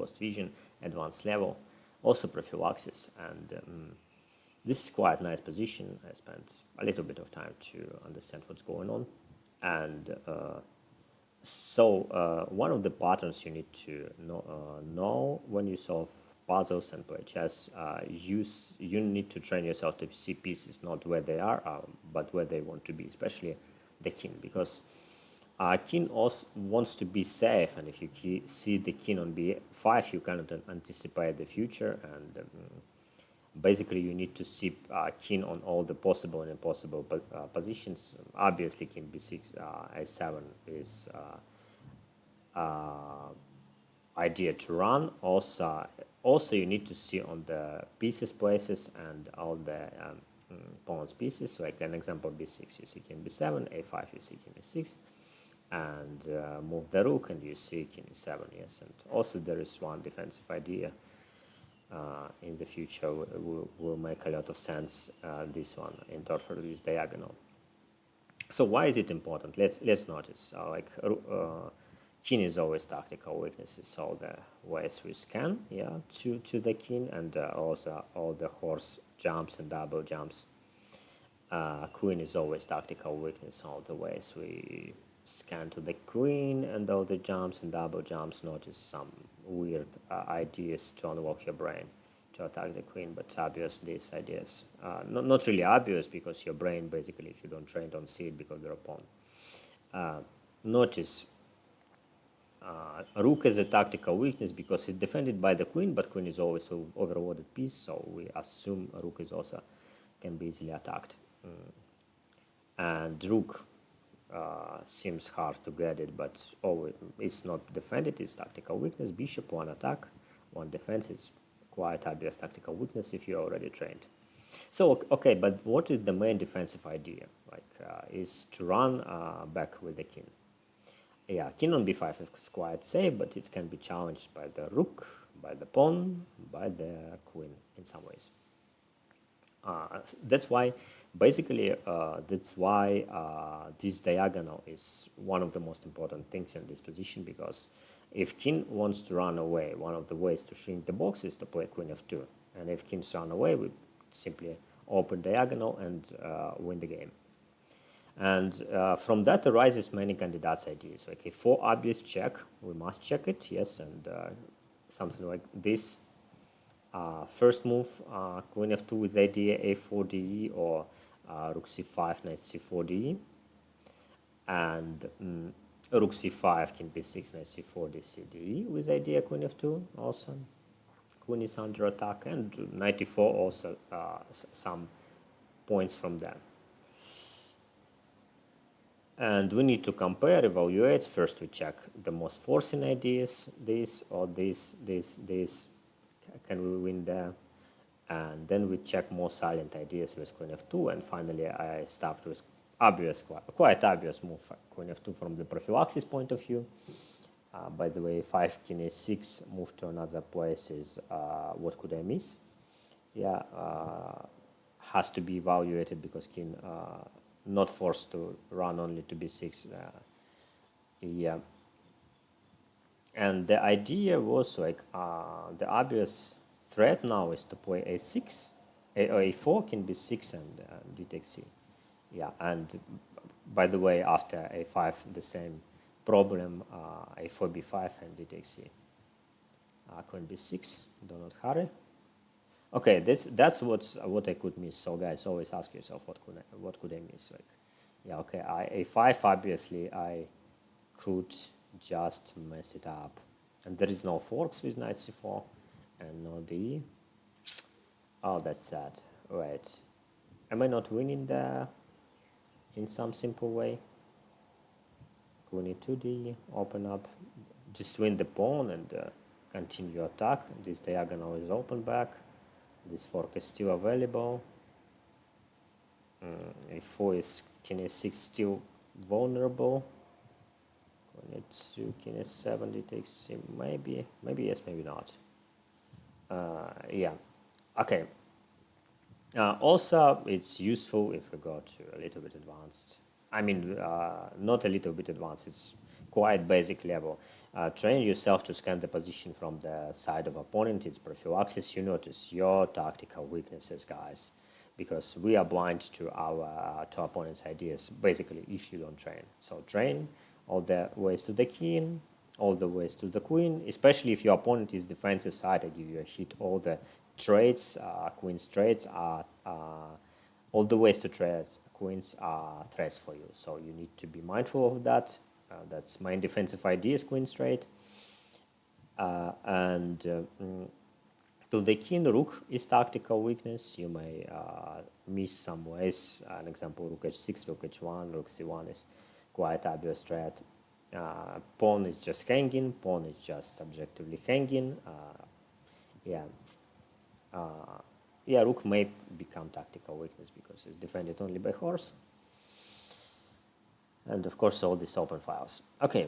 ghost vision, advanced level, also prophylaxis, and this is quite a nice position. I spent a little bit of time to understand what's going on, and so one of the patterns you need to know when you solve puzzles and play chess, you need to train yourself to see pieces not where they are, but where they want to be, especially the king, because king also wants to be safe, and if you see the king on b5, you cannot anticipate the future, and basically you need to see king on all the possible and impossible positions. Obviously king b6, a7 is idea to run. Also you need to see on the pieces places and all the pawn's pieces. So like an example, b6 you see king b7, a5 you see king e6, and move the rook and you see king e7. Yes, and also there is one defensive idea in the future will make a lot of sense, this one in Dorfer with diagonal. So why is it important? Let's notice king is always tactical weaknesses, all the ways we scan, yeah, to the king, and also all the horse jumps and double jumps. Queen is always tactical weakness, all the ways we scan to the queen and all the jumps and double jumps. Notice some weird ideas to unlock your brain to attack the queen, but obvious these ideas. Not really obvious, because your brain basically, if you don't train, don't see it because they're a pawn. Notice rook is a tactical weakness because it's defended by the queen, but queen is always an overloaded piece, so we assume rook is also can be easily attacked. And rook seems hard to get it, but it's not defended, it's tactical weakness. Bishop, one attack, one defense. It's quite obvious tactical weakness if you're already trained. So, okay, but what is the main defensive idea? Is to run back with the king. Yeah, king on b5 is quite safe, but it can be challenged by the rook, by the pawn, by the queen in some ways. That's why, basically, this diagonal is one of the most important things in this position, because if king wants to run away, one of the ways to shrink the box is to play queen f2. And if kings run away, we simply open diagonal and win the game. And from that arises many candidates' ideas. Like a4 obvious check, we must check it, yes, and something like this. First move, queen f2 with idea a4 de, or rook c5, knight c4 de, and rook c5, king b6, knight c4, dc de with idea queen f2 also. Queen is under attack, and knight e4 also some points from that. And we need to compare, evaluate. First we check the most forcing ideas, this or this, can we win there? And then we check more silent ideas with queen f2, and finally I stopped with quite obvious move, queen f2 from the prophylaxis point of view. By the way, 5 king a6 move to another place is what could I miss? Yeah, has to be evaluated because king not forced to run only to b6. Yeah. And the idea was like the obvious threat now is to play a6, a4, king b6, and d takes c. Yeah, and by the way, after a5, the same problem, a4, b5, and d takes c. Queen b6, do not hurry. Okay, that's what I could miss. So guys, always ask yourself what could I miss? Like, yeah, okay, a5 obviously I could just mess it up, and there is no forks with knight c4 and no d. Oh, that's sad. Wait, am I not winning there in some simple way? Queen e2d, open up, just win the pawn and continue attack. This diagonal is open back. This fork is still available. a4 is king a6 still vulnerable. Queen a2, king a7, d takes c. Maybe yes, maybe not. Yeah, okay. Also, it's useful if we go to a little bit advanced. I mean, not a little bit advanced. It's quite basic level. train yourself to scan the position from the side of opponent. It's prophylaxis. You notice your tactical weaknesses, guys, because we are blind to our to opponent's ideas. Basically, if you don't train, so train all the ways to the king, all the ways to the queen. Especially if your opponent is defensive side, I give you a hit. All the trades, queen's trades are all the ways to trade queens are threats for you. So you need to be mindful of that. That's main defensive ideas, queen straight. To the king, rook is tactical weakness. You may miss some ways. An example, rook h6, rook h1, rook c1 is quite obvious threat. Pawn is just hanging. Pawn is just objectively hanging. Rook may become tactical weakness because it's defended only by horse. And of course, all these open files. Okay.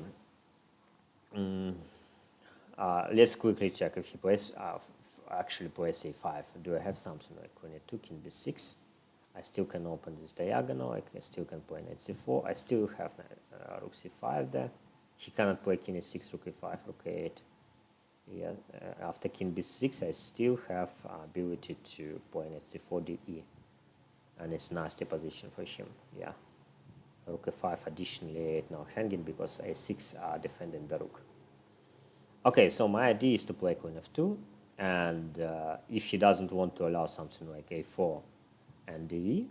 Let's quickly check if he plays, actually plays a5. Do I have something like queen a2, king b6? I still can open this diagonal. I still can play knight c4. I still have rook c5 there. He cannot play king e6, rook e5, rook a8. Yeah, after king b6, I still have ability to play knight c4 de, and it's nasty position for him. Yeah, rook a5 additionally a8 now hanging because a6 are defending the rook. Okay, so my idea is to play queen f2, and if he doesn't want to allow something like a4 and de,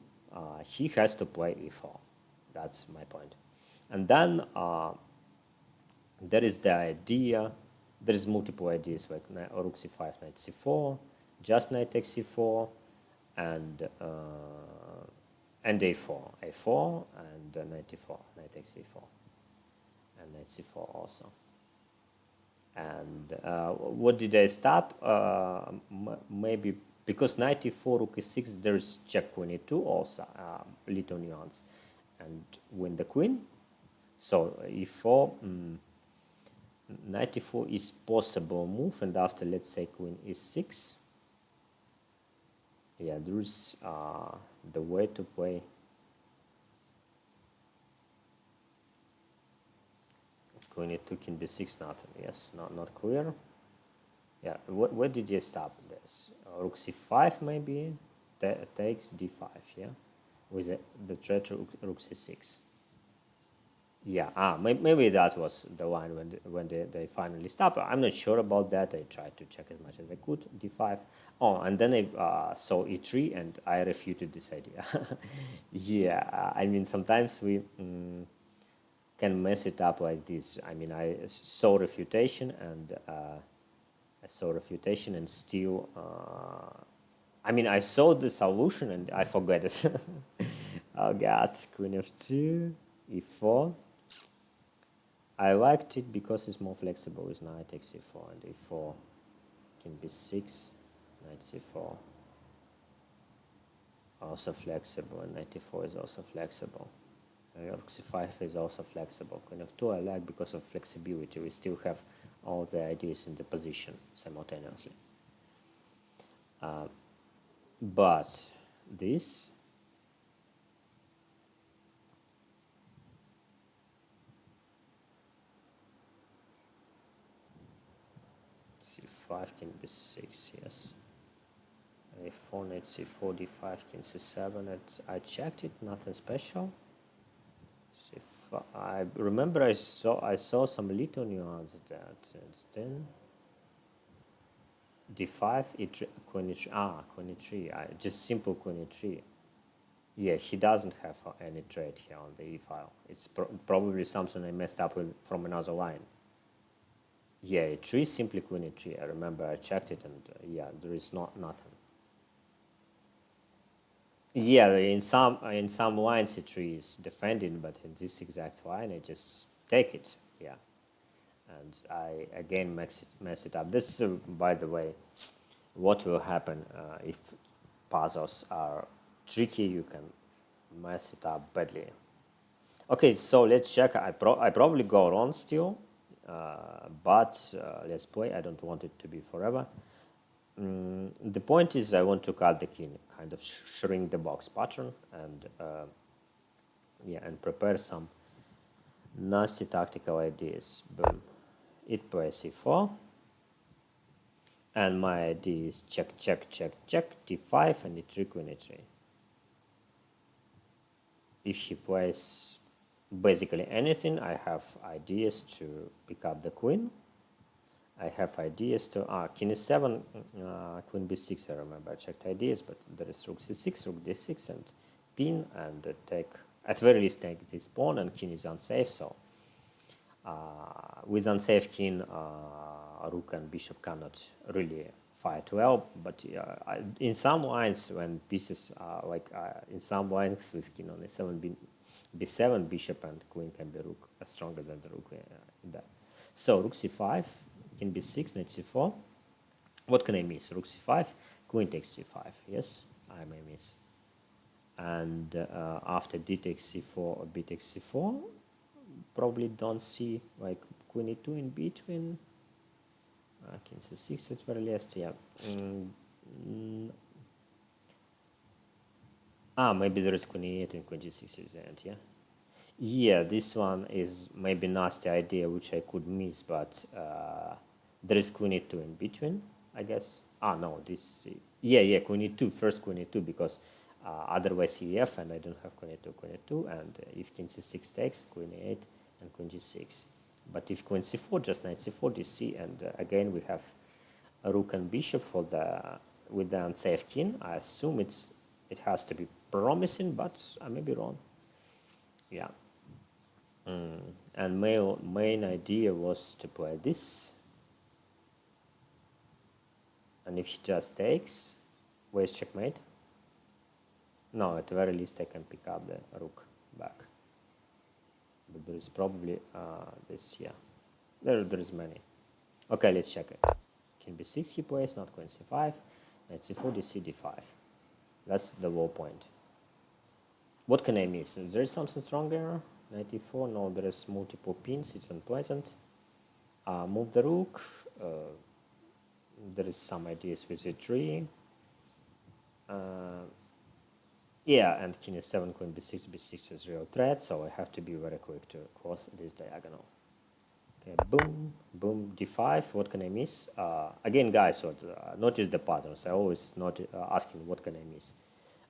he has to play e4. That's my point. And then there is the idea. There is multiple ideas like rook c5, knight c4, just knight takes c4, and a4, and knight e4, knight takes e4, and knight c4 also. And what did I stop? Maybe because knight e4, rook e6, there is check queen e2 also, little nuance, and win the queen. So e4. Knight e4 is possible move, and after, let's say, queen e6, yeah, there is the way to play queen e2, king b6, nothing. Yes, not clear. Yeah, where did you stop this? Rook c5 maybe takes d5. Yeah, with the threat rook c6. Yeah, maybe that was the line when they finally stopped. I'm not sure about that. I tried to check as much as I could. d5. Oh, and then I saw e3, and I refuted this idea. Yeah, I mean, sometimes we can mess it up like this. I mean, I saw refutation and still. I mean, I saw the solution and I forgot it. Oh God, queen f2, e4. I liked it because it's more flexible with knight takes c4 and e4, king b6, knight c4. Also flexible, and knight e4 is also flexible. Rook c5 is also flexible. Queen f2 I like because of flexibility. We still have all the ideas in the position simultaneously. But this c5, king b6, yes. a4, knight c4, d5, king c7. I checked it, nothing special. C5, I remember I saw some little nuance that. Then d5, e3, queen e3, queen e3. Just simple queen e3. Yeah, he doesn't have any trade here on the e file. It's probably something I messed up with from another line. Yeah, e3 simply queen e3. I remember I checked it, and yeah, there is nothing. Yeah, in some lines e3 is defending, but in this exact line I just take it. Yeah, and I again mess it up. This, by the way, what will happen if puzzles are tricky. You can mess it up badly. Okay, so let's check. I probably go wrong still, but let's play. I don't want it to be forever. The point is I want to cut the king, kind of shrink the box pattern, and yeah, and prepare some nasty tactical ideas. Boom. it plays c4, and my idea is check, check, check, check, d5, and e3, queen e3. If he plays basically anything, I have ideas to pick up the queen. I have ideas to king e7, queen b6. I remember I checked ideas, but there is rook c6, rook d6, and pin, and take, at very least take this pawn, and king is unsafe. So with unsafe king, rook and bishop cannot really fight well. But in some lines, when pieces are in some lines with king on a7, b7, bishop and queen can be rook stronger than the rook in that. So rook c5, king b6, knight c4. What can I miss? Rook c5, queen takes c5. Yes, I may miss. And after d takes c4 or b takes c4, probably don't see like queen e2 in between. King c6 at very least, yeah. Maybe there is queen e8 and queen g6 is the end, yeah. Yeah, this one is maybe nasty idea which I could miss, but there is queen e2 in between, I guess. No, this, yeah, queen e2, first queen e2, because otherwise ef, and I don't have queen e2, and if king c6 takes, queen e8 and queen g6. But if queen c4, just knight c4, dc, and again we have a rook and bishop for with the unsafe king. I assume it has to be promising, but I may be wrong. Yeah. And main idea was to play this, and if he just takes, where's checkmate? No, at the very least I can pick up the rook back. But there is probably this, yeah. There is many. Okay, let's check it. King b6 he plays, not queen c5, knight c4, dc, d5. That's the low point. What can I miss? Is there something stronger? Knight e4, no, there is multiple pins, it's unpleasant. Move the rook. There is some ideas with e3. Yeah, and king e7, queen b6, b6 is real threat, so I have to be very quick to cross this diagonal. Okay, boom, boom, d5. What can I miss? Again, guys, notice the patterns. I always asking what can I miss.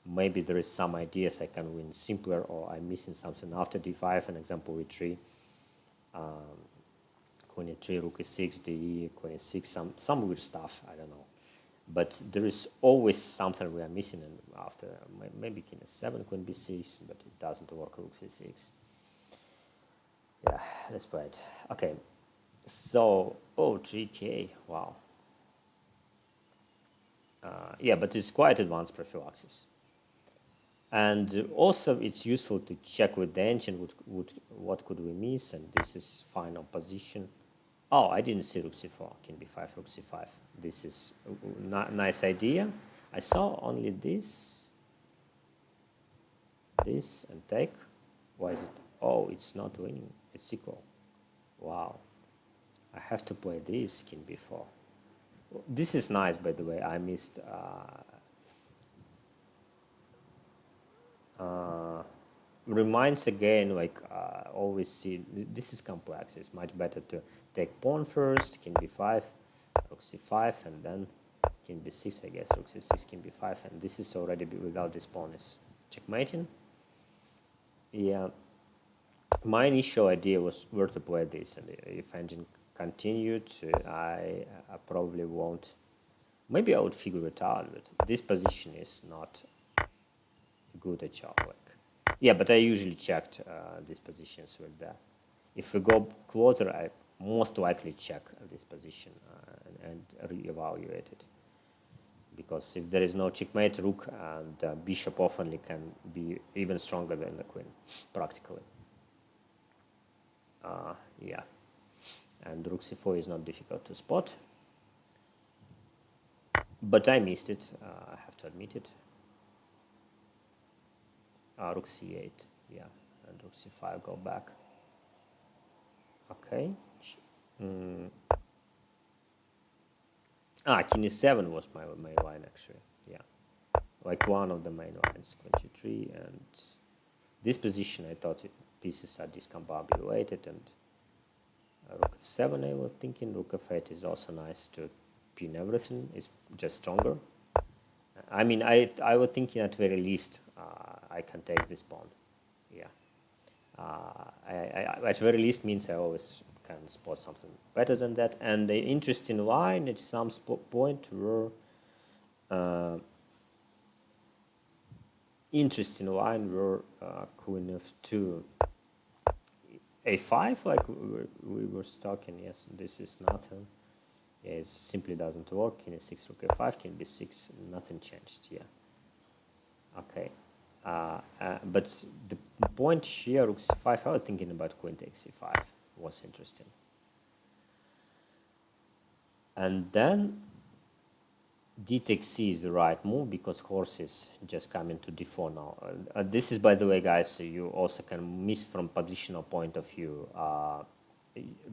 Maybe there is some ideas I can win simpler, or I'm missing something after d5. An example e3, queen e3, rook e6, de, queen e6, some weird stuff. I don't know. But there is always something we are missing after. Maybe king e7, queen b6, but it doesn't work. Rook c6. Yeah, let's play it. Okay, so 3k. Wow. Yeah, but it's quite advanced prophylaxis. And also it's useful to check with the engine what could we miss, and this is final position. Oh, I didn't see rook c4, king b5, rook c5. This is a nice idea. I saw only this, and take. Why is it? Oh, it's not winning. It's equal. Wow. I have to play this, king b4. This is nice, by the way. I missed... reminds again, like always see, this is complex. It's much better to take pawn first, king b5, rook c5, and then king b6, I guess, rook c6, king b5, and this is already, without this pawn, is checkmating. Yeah, my initial idea was where to play this, and if engine continued, I probably won't, maybe I would figure it out, but this position is not good at all. Yeah, but I usually checked these positions with that. If we go closer, I most likely check this position and re-evaluate it. Because if there is no checkmate, rook and bishop often can be even stronger than the queen, practically. Yeah, and rook c4 is not difficult to spot. But I missed it, I have to admit it. Rook c8, yeah, and rook c5, go back. Okay. King e7 was my main line, actually, yeah. Like one of the main lines, queen g3, and this position I thought pieces are discombobulated, and rook f7 I was thinking. Rook f8 is also nice to pin everything. It's just stronger. I mean, I was thinking at very least I can take this pawn. Yeah. At very least means I always can spot something better than that. And the interesting line at some point were queen f2 a5, like we were talking. Yes, this is nothing. Yeah, it simply doesn't work. King e6, rook a5, king b6, nothing changed. Yeah. Okay. But the point here, rook c5, I was thinking about queen takes c5, was interesting. And then d takes c is the right move because horse is just coming to d4 now. This is, by the way, guys, you also can miss from positional point of view.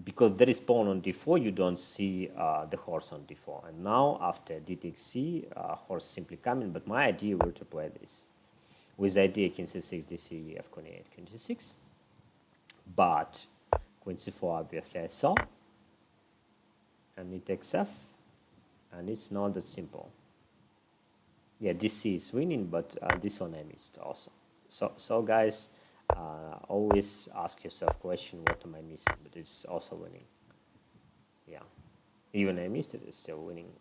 Because there is pawn on d4, you don't see the horse on d4. And now, after d takes c, horse simply coming. But my idea were to play this with the idea king c6, dc, f queen e8, queen g6. But queen c4, obviously, I saw. And it takes f. And it's not that simple. Yeah, dc is winning, but this one I missed also. So guys, always ask yourself question, what am I missing? But it's also winning. Yeah, even I missed it, it's still winning.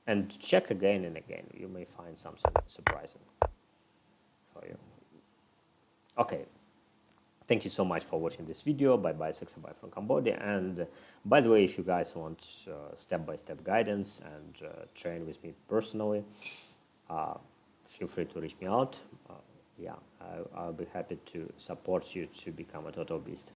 And check again and again. You may find something surprising for you. Okay. Thank you so much for watching this video. Bye bye, bye from Cambodia. And by the way, if you guys want step-by-step guidance and train with me personally, feel free to reach me out. Yeah, I'll be happy to support you to become a total beast.